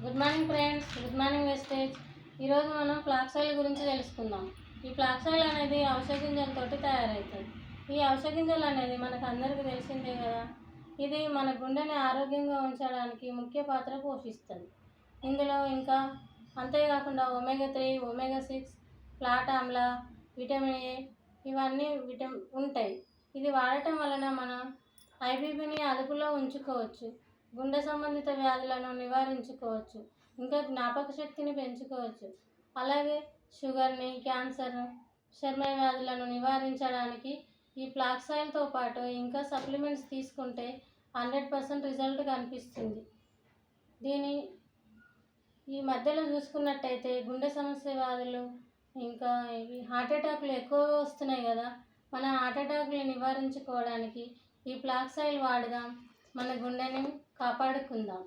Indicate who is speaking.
Speaker 1: Good morning friends, good morning వెస్టేజ్. ఈరోజు మనం ఫ్లాక్స్ ఆయిల్ గురించి తెలుసుకుందాం. ఈ ఫ్లాక్స్ ఆయిల్ అనేది ఔషధ గింజలతోటి తయారవుతుంది. ఈ ఔషధ గింజలు అనేది మనకు అందరికీ తెలిసిందే కదా. ఇది మన గుండెని ఆరోగ్యంగా ఉంచడానికి ముఖ్య పాత్ర పోషిస్తుంది. ఇందులో ఇంకా అంతేకాకుండా ఒమేగా 3, ఒమేగా 6, ఫ్లాట్ ఆమ్ల, విటమిన్ ఏ ఇవన్నీ ఉంటాయి. ఇది వాడటం వలన మన ఐబీపీని అదుపులో ఉంచుకోవచ్చు, గుండె సంబంధిత వ్యాధులను నివారించుకోవచ్చు, ఇంకా జ్ఞాపక శక్తిని పెంచుకోవచ్చు. అలాగే షుగర్ని, క్యాన్సర్, చర్మ వ్యాధులను నివారించడానికి ఈ ఫ్లాక్స్ ఆయిల్తో పాటు ఇంకా సప్లిమెంట్స్ తీసుకుంటే 100% రిజల్ట్ కనిపిస్తుంది. ఈ మధ్యలో చూసుకున్నట్టయితే గుండె సమస్య వ్యాధులు ఇంకా ఇవి హార్ట్ అటాక్లు ఎక్కువగా వస్తున్నాయి కదా. మన హార్ట్ అటాక్లు నివారించుకోవడానికి ఈ ఫ్లాక్స్ ఆయిల్ వాడదాం, మన గుండెని కాపాడుకుందాం.